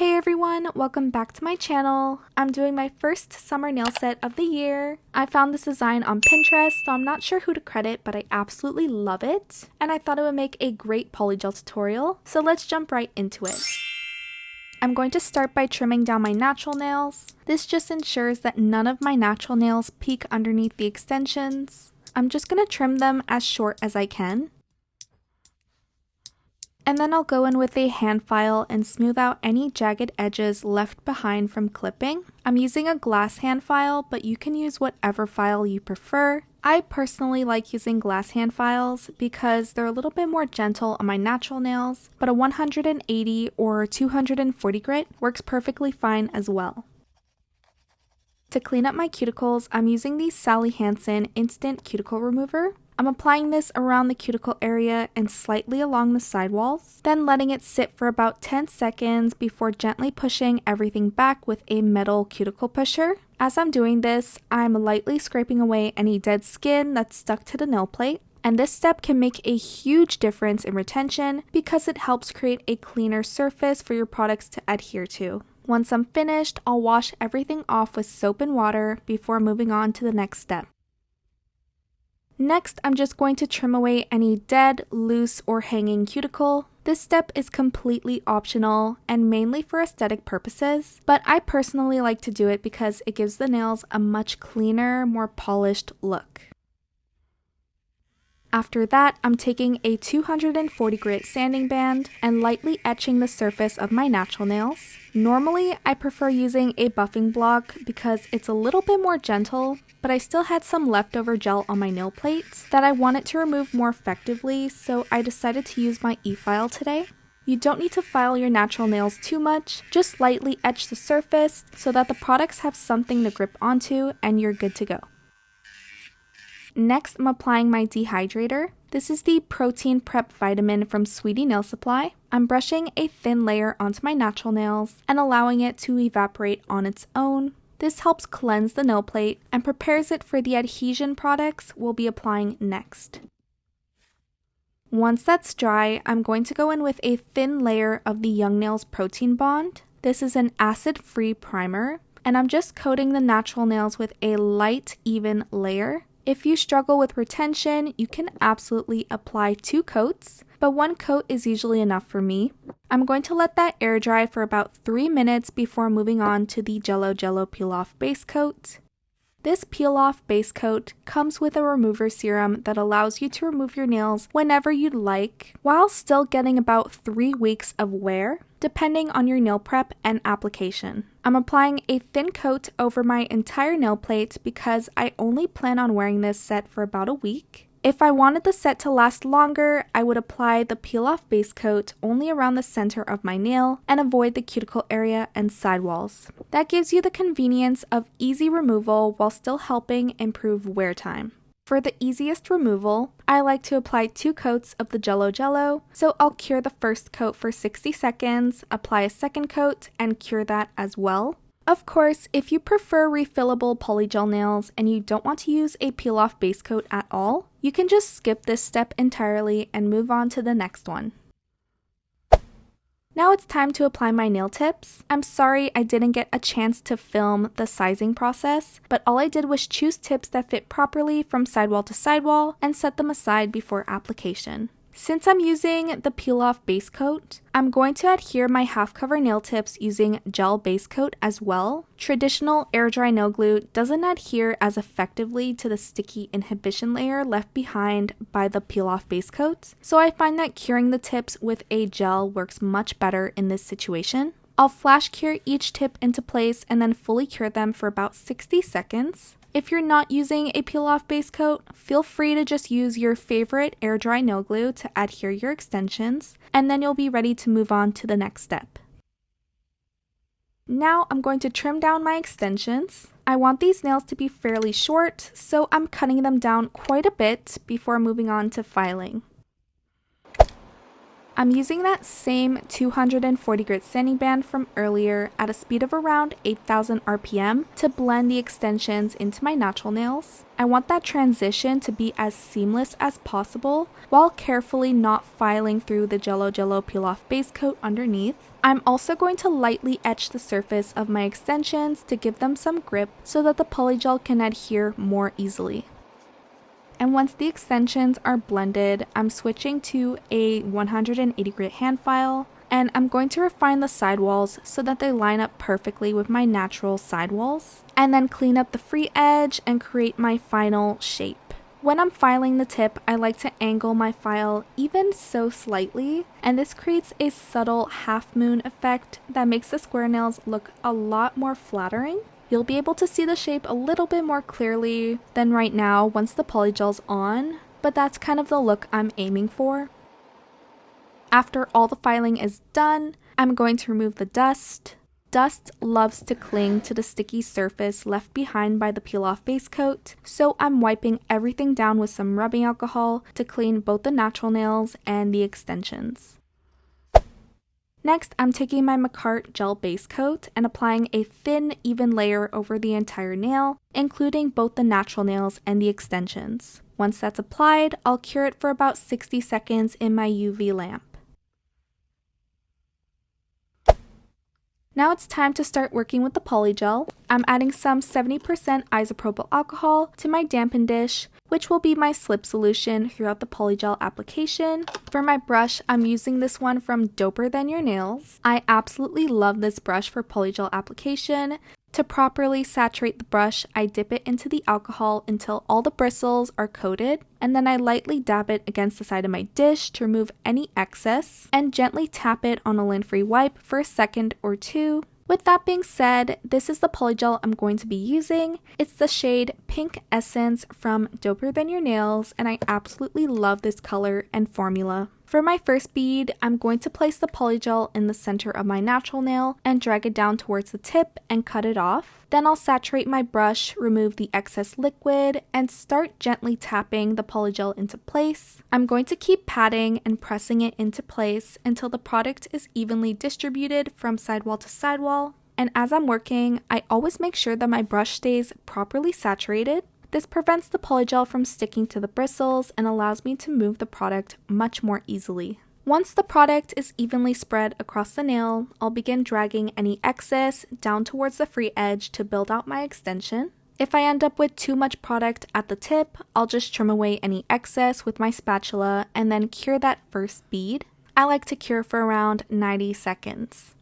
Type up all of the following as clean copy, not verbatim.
Hey everyone, welcome back to my channel. I'm doing my first summer nail set of the year. I found this design on Pinterest, so I'm not sure who to credit, but I absolutely love it. And I thought it would make a great polygel tutorial, so let's jump right into it. I'm going to start by trimming down my natural nails. This just ensures that none of my natural nails peek underneath the extensions. I'm just going to trim them as short as I can. And then I'll go in with a hand file and smooth out any jagged edges left behind from clipping. I'm using a glass hand file, but you can use whatever file you prefer. I personally like using glass hand files because they're a little bit more gentle on my natural nails, but a 180 or 240 grit works perfectly fine as well. To clean up my cuticles, I'm using the Sally Hansen Instant Cuticle Remover. I'm applying this around the cuticle area and slightly along the sidewalls, then letting it sit for about 10 seconds before gently pushing everything back with a metal cuticle pusher. As I'm doing this, I'm lightly scraping away any dead skin that's stuck to the nail plate, and this step can make a huge difference in retention because it helps create a cleaner surface for your products to adhere to. Once I'm finished, I'll wash everything off with soap and water before moving on to the next step. Next, I'm just going to trim away any dead, loose, or hanging cuticle. This step is completely optional and mainly for aesthetic purposes, but I personally like to do it because it gives the nails a much cleaner, more polished look. After that, I'm taking a 240 grit sanding band and lightly etching the surface of my natural nails. Normally, I prefer using a buffing block because it's a little bit more gentle, but I still had some leftover gel on my nail plates that I wanted to remove more effectively, so I decided to use my e-file today. You don't need to file your natural nails too much, just lightly etch the surface so that the products have something to grip onto and you're good to go. Next, I'm applying my dehydrator. This is the Protein Prep Vitamin from Sweetie Nail Supply. I'm brushing a thin layer onto my natural nails and allowing it to evaporate on its own. This helps cleanse the nail plate and prepares it for the adhesion products we'll be applying next. Once that's dry, I'm going to go in with a thin layer of the Young Nails Protein Bond. This is an acid-free primer, and I'm just coating the natural nails with a light, even layer. If you struggle with retention, you can absolutely apply 2 coats, but 1 coat is usually enough for me. I'm going to let that air dry for about 3 minutes before moving on to the Jello Peel Off Base Coat. This Peel Off Base Coat comes with a remover serum that allows you to remove your nails whenever you'd like, while still getting about 3 weeks of wear, depending on your nail prep and application. I'm applying a thin coat over my entire nail plate because I only plan on wearing this set for about a week. If I wanted the set to last longer, I would apply the peel off base coat only around the center of my nail and avoid the cuticle area and sidewalls. That gives you the convenience of easy removal while still helping improve wear time. For the easiest removal, I like to apply 2 coats of the Jello, so I'll cure the first coat for 60 seconds, apply a second coat, and cure that as well. Of course, if you prefer refillable polygel nails and you don't want to use a peel-off base coat at all, you can just skip this step entirely and move on to the next one. Now it's time to apply my nail tips. I'm sorry I didn't get a chance to film the sizing process, but all I did was choose tips that fit properly from sidewall to sidewall and set them aside before application. Since I'm using the peel-off base coat, I'm going to adhere my half-cover nail tips using gel base coat as well. Traditional air-dry nail glue doesn't adhere as effectively to the sticky inhibition layer left behind by the peel-off base coat, so I find that curing the tips with a gel works much better in this situation. I'll flash cure each tip into place and then fully cure them for about 60 seconds. If you're not using a peel-off base coat, feel free to just use your favorite air-dry nail glue to adhere your extensions, and then you'll be ready to move on to the next step. Now I'm going to trim down my extensions. I want these nails to be fairly short, so I'm cutting them down quite a bit before moving on to filing. I'm using that same 240 grit sanding band from earlier at a speed of around 8,000 RPM to blend the extensions into my natural nails. I want that transition to be as seamless as possible while carefully not filing through the Jello Peel Off base coat underneath. I'm also going to lightly etch the surface of my extensions to give them some grip so that the polygel can adhere more easily. And once the extensions are blended, I'm switching to a 180 grit hand file, and I'm going to refine the sidewalls so that they line up perfectly with my natural sidewalls, and then clean up the free edge and create my final shape. When I'm filing the tip, I like to angle my file even so slightly, and this creates a subtle half moon effect that makes the square nails look a lot more flattering. You'll be able to see the shape a little bit more clearly than right now once the polygel's on, but that's kind of the look I'm aiming for. After all the filing is done, I'm going to remove the dust. Dust loves to cling to the sticky surface left behind by the peel-off base coat, so I'm wiping everything down with some rubbing alcohol to clean both the natural nails and the extensions. Next, I'm taking my Macart gel base coat and applying a thin, even layer over the entire nail, including both the natural nails and the extensions. Once that's applied, I'll cure it for about 60 seconds in my UV lamp. Now it's time to start working with the polygel. I'm adding some 70% isopropyl alcohol to my dampen dish, which will be my slip solution throughout the polygel application. For my brush, I'm using this one from Doper Than Your Nails. I absolutely love this brush for polygel application. To properly saturate the brush, I dip it into the alcohol until all the bristles are coated, and then I lightly dab it against the side of my dish to remove any excess, and gently tap it on a lint-free wipe for a second or two. With that being said, this is the polygel I'm going to be using. It's the shade Pink Essence from Doper Than Your Nails, and I absolutely love this color and formula. For my first bead, I'm going to place the polygel in the center of my natural nail and drag it down towards the tip and cut it off. Then I'll saturate my brush, remove the excess liquid, and start gently tapping the polygel into place. I'm going to keep patting and pressing it into place until the product is evenly distributed from sidewall to sidewall. And as I'm working, I always make sure that my brush stays properly saturated. This prevents the polygel from sticking to the bristles and allows me to move the product much more easily. Once the product is evenly spread across the nail, I'll begin dragging any excess down towards the free edge to build out my extension. If I end up with too much product at the tip, I'll just trim away any excess with my spatula and then cure that first bead. I like to cure for around 90 seconds.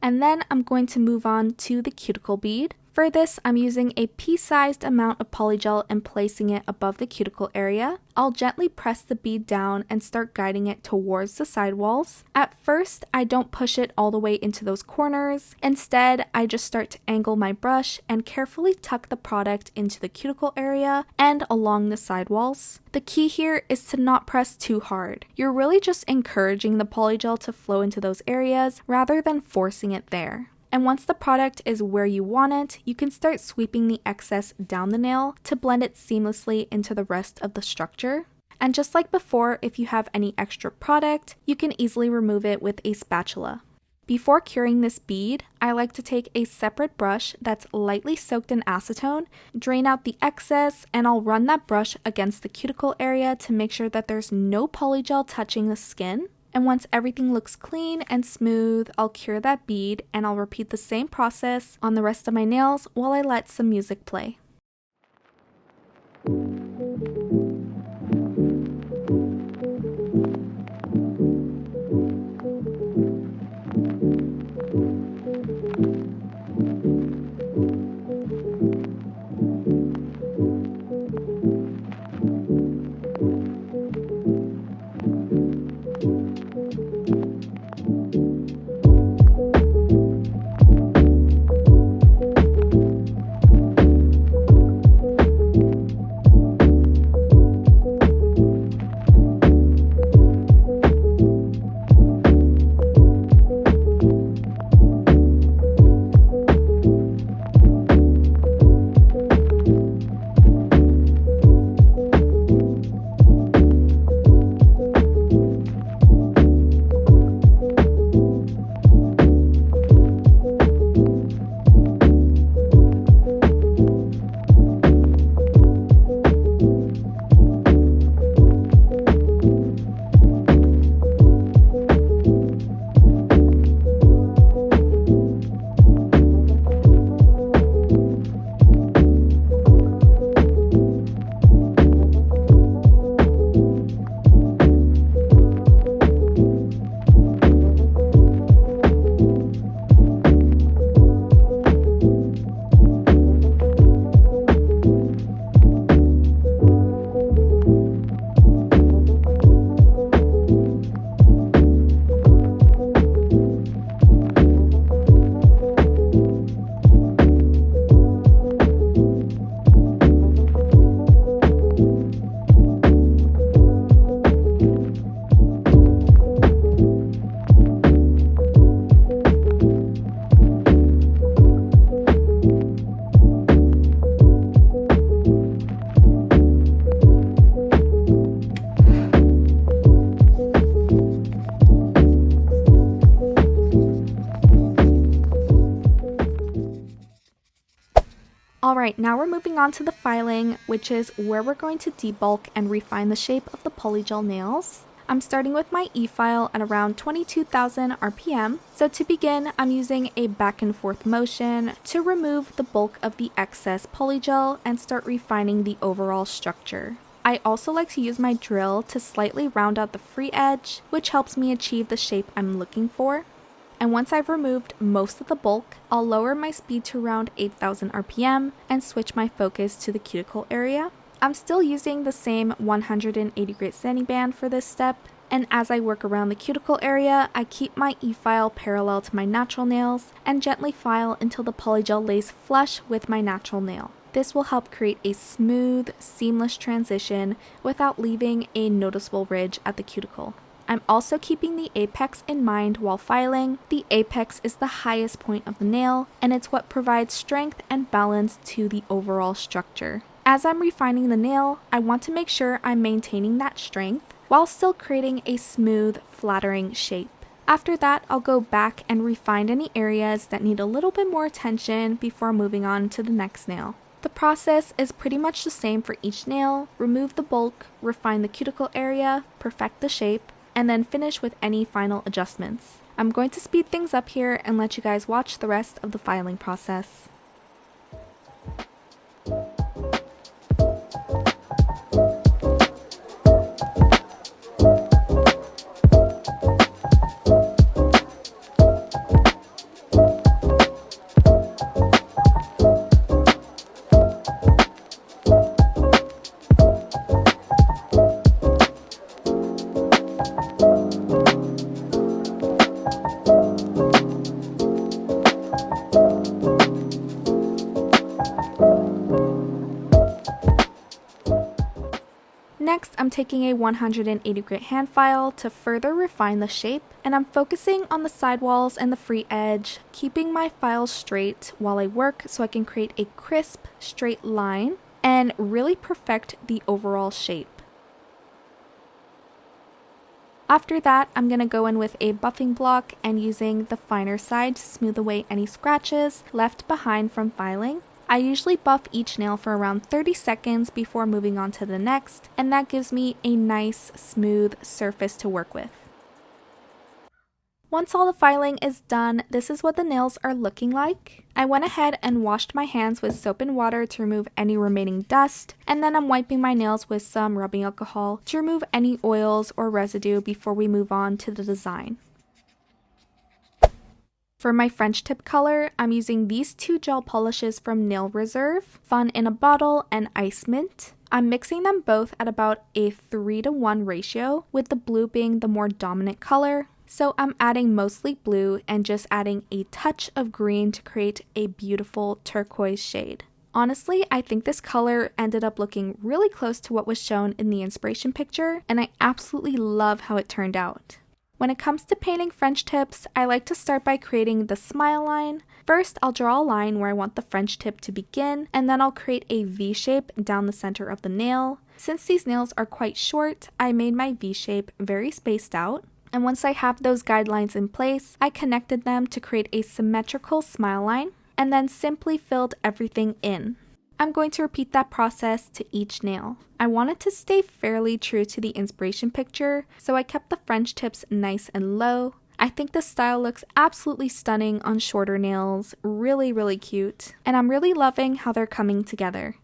And then I'm going to move on to the cuticle bead. For this, I'm using a pea-sized amount of polygel and placing it above the cuticle area. I'll gently press the bead down and start guiding it towards the sidewalls. At first, I don't push it all the way into those corners. Instead, I just start to angle my brush and carefully tuck the product into the cuticle area and along the sidewalls. The key here is to not press too hard. You're really just encouraging the polygel to flow into those areas rather than forcing it there. And once the product is where you want it, you can start sweeping the excess down the nail to blend it seamlessly into the rest of the structure. And just like before, if you have any extra product, you can easily remove it with a spatula. Before curing this bead, I like to take a separate brush that's lightly soaked in acetone, drain out the excess, and I'll run that brush against the cuticle area to make sure that there's no polygel touching the skin. And once everything looks clean and smooth, I'll cure that bead and I'll repeat the same process on the rest of my nails while I let some music play. Alright, now we're moving on to the filing, which is where we're going to debulk and refine the shape of the Polygel nails. I'm starting with my e-file at around 22,000 RPM. So to begin, I'm using a back and forth motion to remove the bulk of the excess polygel and start refining the overall structure. I also like to use my drill to slightly round out the free edge, which helps me achieve the shape I'm looking for. And once I've removed most of the bulk, I'll lower my speed to around 8,000 RPM and switch my focus to the cuticle area. I'm still using the same 180 grit sanding band for this step, and as I work around the cuticle area, I keep my e-file parallel to my natural nails and gently file until the polygel lays flush with my natural nail. This will help create a smooth, seamless transition without leaving a noticeable ridge at the cuticle. I'm also keeping the apex in mind while filing. The apex is the highest point of the nail, and it's what provides strength and balance to the overall structure. As I'm refining the nail, I want to make sure I'm maintaining that strength while still creating a smooth, flattering shape. After that, I'll go back and refine any areas that need a little bit more attention before moving on to the next nail. The process is pretty much the same for each nail. Remove the bulk, refine the cuticle area, perfect the shape, and then finish with any final adjustments. I'm going to speed things up here and let you guys watch the rest of the filing process. Next, I'm taking a 180 grit hand file to further refine the shape, and I'm focusing on the sidewalls and the free edge, keeping my file straight while I work so I can create a crisp, straight line and really perfect the overall shape. After that, I'm going to go in with a buffing block and using the finer side to smooth away any scratches left behind from filing. I usually buff each nail for around 30 seconds before moving on to the next, and that gives me a nice, smooth surface to work with. Once all the filing is done, this is what the nails are looking like. I went ahead and washed my hands with soap and water to remove any remaining dust, and then I'm wiping my nails with some rubbing alcohol to remove any oils or residue before we move on to the design. For my French tip color, I'm using these two gel polishes from Nail Reserve, Fun in a Bottle and Ice Mint. I'm mixing them both at about a 3:1 ratio, with the blue being the more dominant color. So I'm adding mostly blue and just adding a touch of green to create a beautiful turquoise shade. Honestly, I think this color ended up looking really close to what was shown in the inspiration picture, and I absolutely love how it turned out. When it comes to painting French tips, I like to start by creating the smile line. First, I'll draw a line where I want the French tip to begin, and then I'll create a V shape down the center of the nail. Since these nails are quite short, I made my V shape very spaced out. And once I have those guidelines in place, I connected them to create a symmetrical smile line, and then simply filled everything in. I'm going to repeat that process to each nail. I wanted to stay fairly true to the inspiration picture, so I kept the French tips nice and low. I think the style looks absolutely stunning on shorter nails, really cute, and I'm really loving how they're coming together.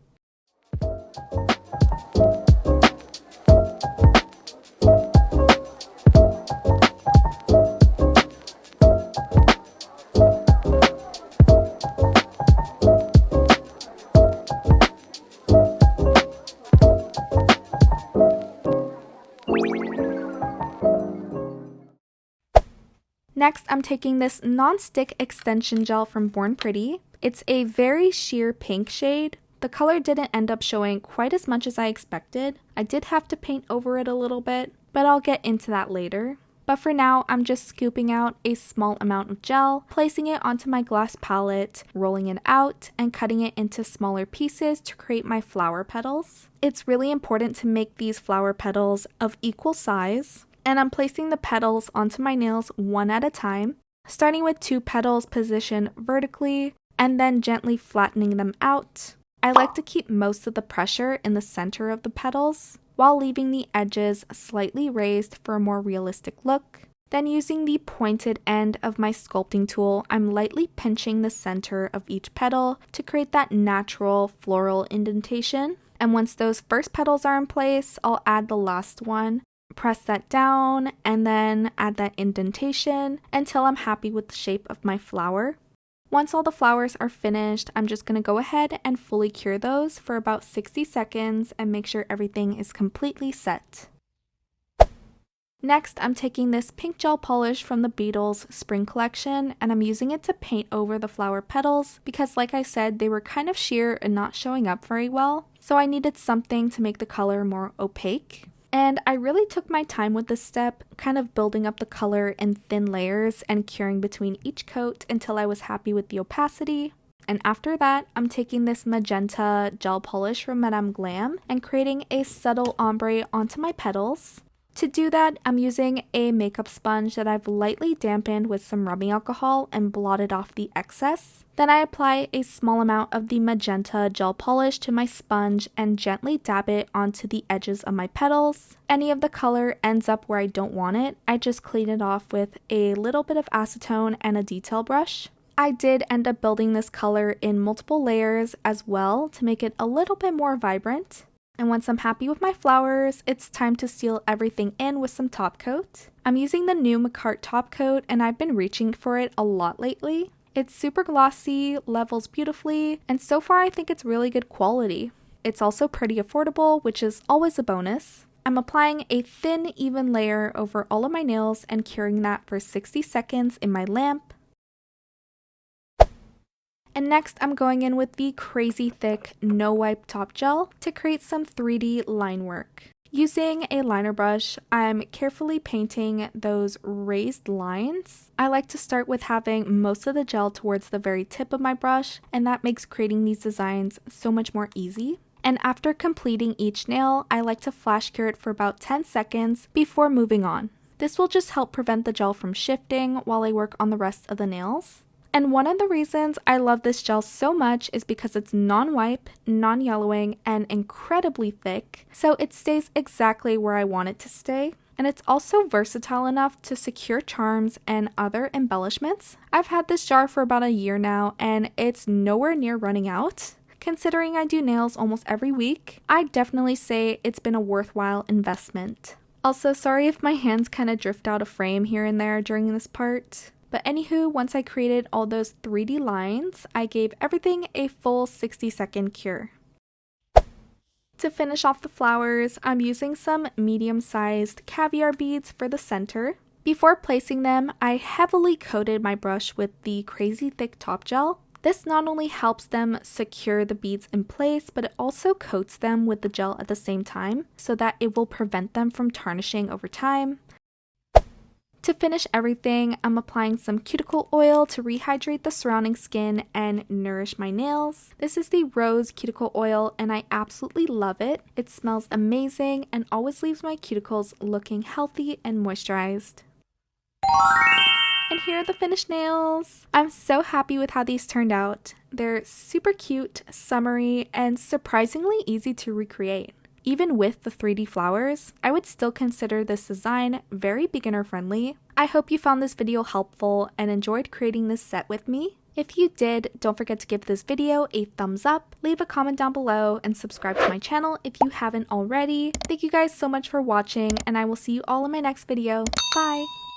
Next, I'm taking this non-stick extension gel from Born Pretty. It's a very sheer pink shade. The color didn't end up showing quite as much as I expected. I did have to paint over it a little bit, but I'll get into that later. But for now, I'm just scooping out a small amount of gel, placing it onto my glass palette, rolling it out, and cutting it into smaller pieces to create my flower petals. It's really important to make these flower petals of equal size, and I'm placing the petals onto my nails one at a time, starting with 2 petals positioned vertically, and then gently flattening them out. I like to keep most of the pressure in the center of the petals, while leaving the edges slightly raised for a more realistic look. Then using the pointed end of my sculpting tool, I'm lightly pinching the center of each petal to create that natural floral indentation. And once those first petals are in place, I'll add the last one, press that down, and then add that indentation until I'm happy with the shape of my flower. Once all the flowers are finished, I'm just going to go ahead and fully cure those for about 60 seconds and make sure everything is completely set. Next, I'm taking this pink gel polish from the Beatles Spring Collection, and I'm using it to paint over the flower petals because, like I said, they were kind of sheer and not showing up very well, so I needed something to make the color more opaque. And I really took my time with this step, kind of building up the color in thin layers and curing between each coat until I was happy with the opacity. And after that, I'm taking this magenta gel polish from Madame Glam and creating a subtle ombre onto my petals. To do that, I'm using a makeup sponge that I've lightly dampened with some rubbing alcohol and blotted off the excess. Then I apply a small amount of the magenta gel polish to my sponge and gently dab it onto the edges of my petals. Any of the color ends up where I don't want it, I just clean it off with a little bit of acetone and a detail brush. I did end up building this color in multiple layers as well to make it a little bit more vibrant. And once I'm happy with my flowers, it's time to seal everything in with some top coat. I'm using the new McCart top coat and I've been reaching for it a lot lately. It's super glossy, levels beautifully, and so far I think it's really good quality. It's also pretty affordable, which is always a bonus. I'm applying a thin, even layer over all of my nails and curing that for 60 seconds in my lamp. And next, I'm going in with the crazy thick no wipe top gel to create some 3D line work. Using a liner brush, I'm carefully painting those raised lines. I like to start with having most of the gel towards the very tip of my brush, and that makes creating these designs so much more easy. And after completing each nail, I like to flash cure it for about 10 seconds before moving on. This will just help prevent the gel from shifting while I work on the rest of the nails. And one of the reasons I love this gel so much is because it's non-wipe, non-yellowing, and incredibly thick, so it stays exactly where I want it to stay. And it's also versatile enough to secure charms and other embellishments. I've had this jar for about a year now, and it's nowhere near running out. Considering I do nails almost every week, I'd definitely say it's been a worthwhile investment. Also, sorry if my hands kind of drift out of frame here and there during this part. But anywho, once I created all those 3D lines, I gave everything a full 60-second cure. To finish off the flowers, I'm using some medium-sized caviar beads for the center. Before placing them, I heavily coated my brush with the crazy thick top gel. This not only helps them secure the beads in place, but it also coats them with the gel at the same time, so that it will prevent them from tarnishing over time. To finish everything, I'm applying some cuticle oil to rehydrate the surrounding skin and nourish my nails. This is the rose cuticle oil and I absolutely love it. It smells amazing and always leaves my cuticles looking healthy and moisturized. And here are the finished nails. I'm so happy with how these turned out. They're super cute, summery, and surprisingly easy to recreate. Even with the 3D flowers, I would still consider this design very beginner friendly. I hope you found this video helpful and enjoyed creating this set with me. If you did, don't forget to give this video a thumbs up, leave a comment down below, and subscribe to my channel if you haven't already. Thank you guys so much for watching, and I will see you all in my next video. Bye!